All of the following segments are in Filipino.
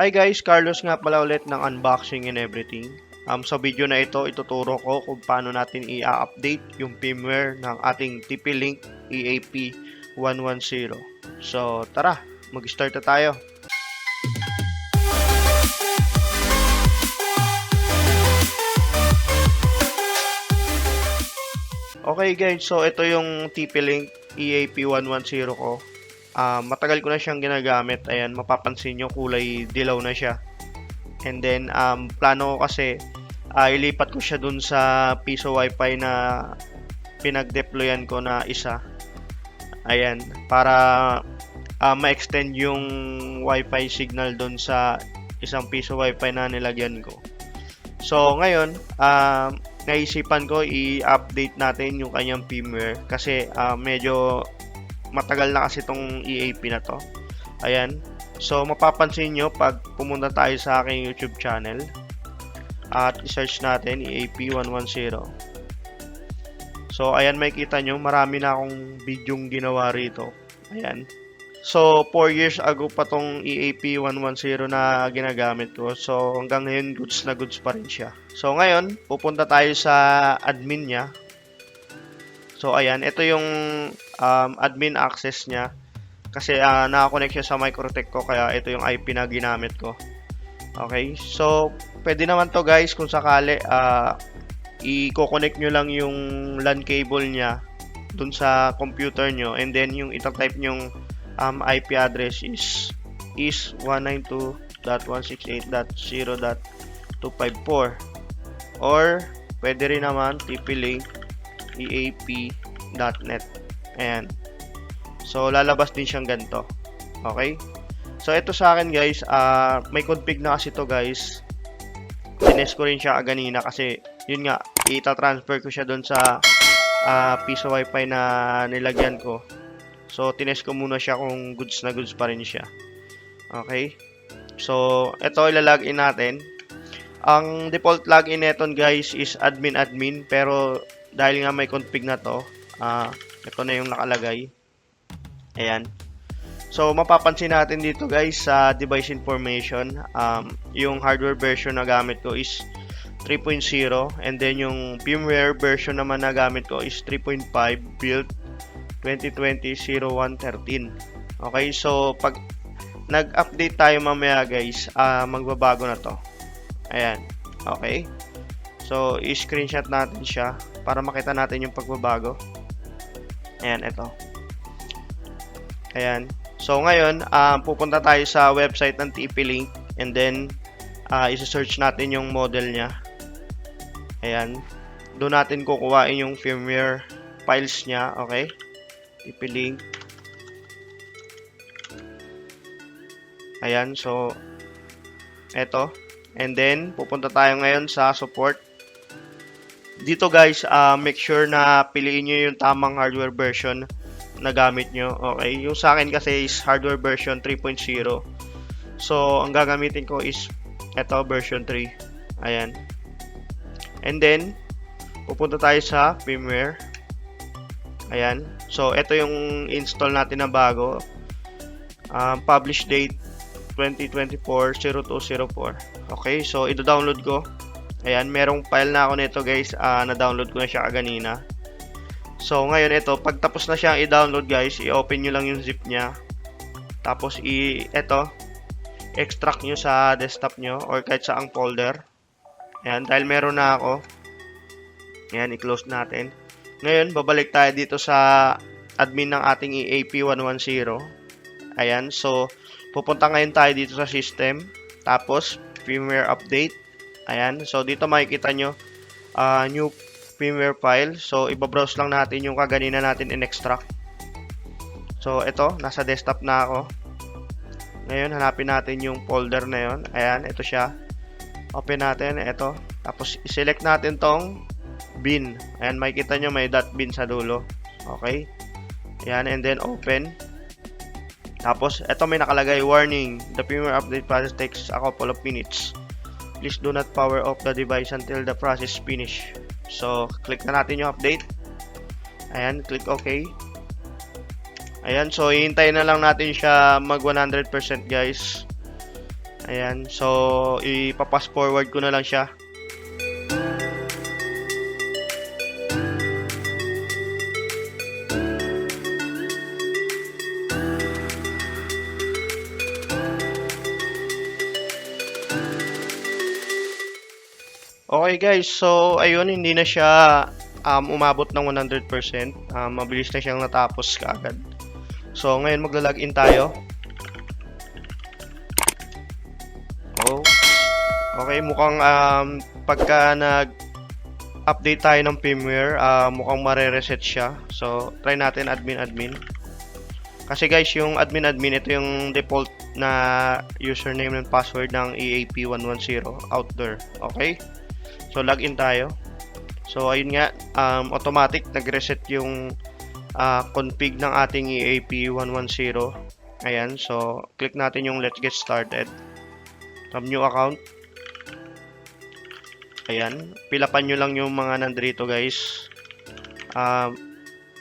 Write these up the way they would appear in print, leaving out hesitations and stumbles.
Hi guys, Carlos nga pala ulit ng unboxing and everything. Sa video na ito, ituturo ko kung paano natin i-update yung firmware ng ating TP-Link EAP 110. So tara, mag-start na tayo. Okay guys, so ito yung TP-Link EAP 110 ko. Matagal ko na siyang ginagamit. Ayan, mapapansin nyo kulay dilaw na siya. And then, plano ko kasi ilipat ko siya dun sa piso wifi na pinag-deployan ko na isa. Ayan, para ma-extend yung wifi signal dun sa isang piso wifi na nilagyan ko. So, ngayon, naisipan ko i-update natin yung kanyang firmware kasi medyo matagal na kasi itong EAP na to. Ayan. So, mapapansin nyo pag pumunta tayo sa aking YouTube channel at i-search natin EAP 110. So, ayan, makikita nyo, marami na akong videong ginawa rito. Ayan. So, 4 years ago pa tong EAP 110 na ginagamit ko. So, hanggang ngayon, goods na goods pa rin siya. So, ngayon, pupunta tayo sa admin niya. So, ayan, ito yung admin access niya. Kasi nakakonect siya sa Microtech ko, kaya ito yung IP na ginamit ko. Okay, so, pwede naman to guys, kung sakali, i-connect nyo lang yung LAN cable niya dun sa computer nyo. And then, yung itatype nyong IP address is 192.168.0.254. Or, pwede rin naman TP-Link eap.net. Ayan. So, lalabas din siyang ganito. Okay? So, ito sa akin guys, may config na kasi to guys. Tinest ko rin siya kanina kasi, yun nga, ita-transfer ko siya doon sa piso wifi na nilagyan ko. So, tinest ko muna siya kung goods na goods pa rin siya. Okay? So, ito ilalagin natin. Ang default login neton guys is admin, pero dahil nga may config na to, ito na yung nakalagay. Ayan. So, mapapansin natin dito guys sa device information, yung hardware version na gamit ko is 3.0 and then yung firmware version naman na gamit ko is 3.5 build 2020-01-13. Okay, so pag nag-update tayo mamaya guys, magbabago na to. Ayan. Okay. So, i-screenshot natin siya para makita natin yung pagbabago. Ayan, ito. Ayan. So, ngayon, pupunta tayo sa website ng TP-Link and then, isa-search natin yung model niya. Ayan. Doon natin kukuhain yung firmware files niya. Okay? TP-Link. Ayan. So, eto. And then, pupunta tayo ngayon sa support. Dito guys, make sure na piliin nyo yung tamang hardware version na gamit nyo. Okay, yung sa akin kasi is hardware version 3.0. So, ang gagamitin ko is ito, version 3. Ayan. And then, pupunta tayo sa firmware. Ayan. So, ito yung install natin na bago. Publish date 2024-0204. Okay, so ito-download ko. Ayan, merong file na ako nito guys, na-download ko na siya kanina. So, ngayon ito, pag tapos na siyang i-download guys, i-open nyo lang yung zip niya. Tapos, extract nyo sa desktop nyo or kahit saang folder. Ayan, dahil meron na ako. Ayan, i-close natin. Ngayon, babalik tayo dito sa admin ng ating EAP 110. Ayan, so, pupunta ngayon tayo dito sa system. Tapos, firmware update. Ayan. So, dito makikita nyo new firmware file. So, ibabrowse lang natin yung kaganina natin in-extract. So, ito. Nasa desktop na ako. Ngayon, hanapin natin yung folder na yun. Ayan. Ito siya. Open natin. Ito. Tapos, i-select natin tong bin. Ayan. Makikita nyo may .bin sa dulo. Okay. Ayan. And then, open. Tapos, ito may nakalagay, warning, the firmware update process takes a couple of minutes. Please do not power off the device until the process finish. So, click na natin yung update. Ayan, click OK. Ayan, so hihintayin na lang natin siya mag 100% guys. Ayan. So, ipapass forward ko na lang siya. Okay guys, so ayun, hindi na siya umabot ng 100%. Mabilis na siyang natapos kaagad. So ngayon magla-login tayo. Oh. Okay, mukhang pagka nag-update tayo ng firmware, mukhang mare-reset siya. So try natin admin. Kasi guys, yung admin, ito yung default na username and password ng EAP110 outdoor. Okay? So, login tayo. So, ayun nga, automatic nag-reset yung config ng ating EAP110. Ayan, so, click natin yung let's get started. From new account. Ayan, pilapan nyo lang yung mga nandito guys.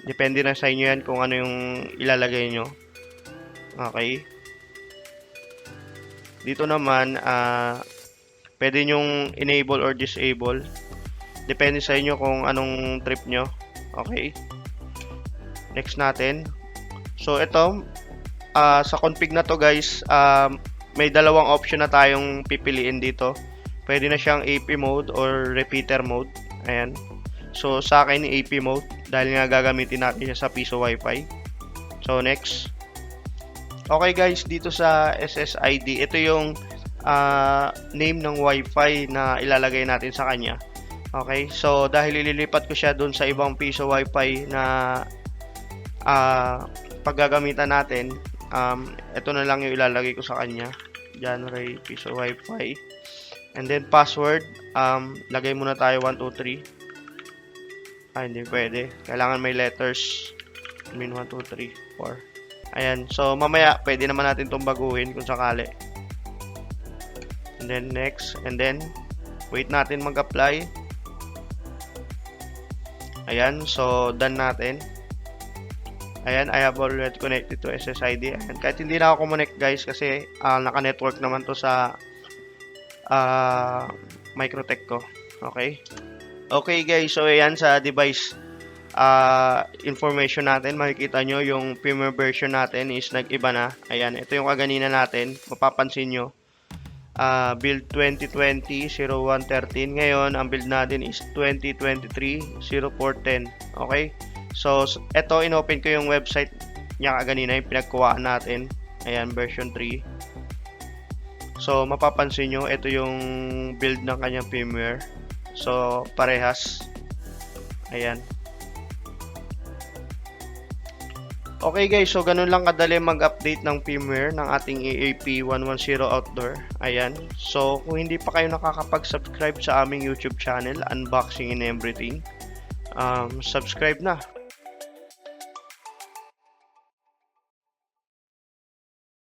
Depende na sa inyo yan kung ano yung ilalagay nyo. Okay. Dito naman, pwede nyong enable or disable. Depende sa inyo kung anong trip nyo. Okay. Next natin. So, ito. Sa config na to guys, may dalawang option na tayong pipiliin dito. Pwede na siyang AP mode or repeater mode. Ayan. So, sa akin, AP mode. Dahil nga gagamitin natin siya sa piso wifi. So, next. Okay guys, dito sa SSID, ito yung name ng wifi na ilalagay natin sa kanya. Okay, so dahil ililipat ko siya doon sa ibang piso wifi na paggagamitan natin, ito na lang yung ilalagay ko sa kanya. January piso wifi. And then password, lagay muna tayo 123. Hindi pwede. Kailangan may letters. I mean 1, 2, 3, 4. Ayan, so mamaya pwede naman natin itong baguhin kung sakali. And then next, and then wait natin mag-apply. Ayan, so done natin. Ayan, I have already connected to SSID. Ayan, kahit hindi na ako connect guys kasi naka-network naman to sa Microtech ko. Okay? Okay guys, so ayan sa device information natin, makikita nyo yung firmware version natin is nag-iba na. Ayan, ito yung kaganina natin. Mapapansin nyo. Build 2020-0113. Ngayon, ang build natin is 2023-0410. Okay? So, ito, inopen ko yung website niya kaganina, yung pinagkuhaan natin. Ayan, version 3. So, mapapansin nyo, ito yung build ng kanyang firmware. So, parehas. Ayan. Okay guys, so ganun lang kadali mag-update ng firmware ng ating EAP110 outdoor. Ayan. So, kung hindi pa kayo nakakapag-subscribe sa aming YouTube channel, Unboxing and Everything, subscribe na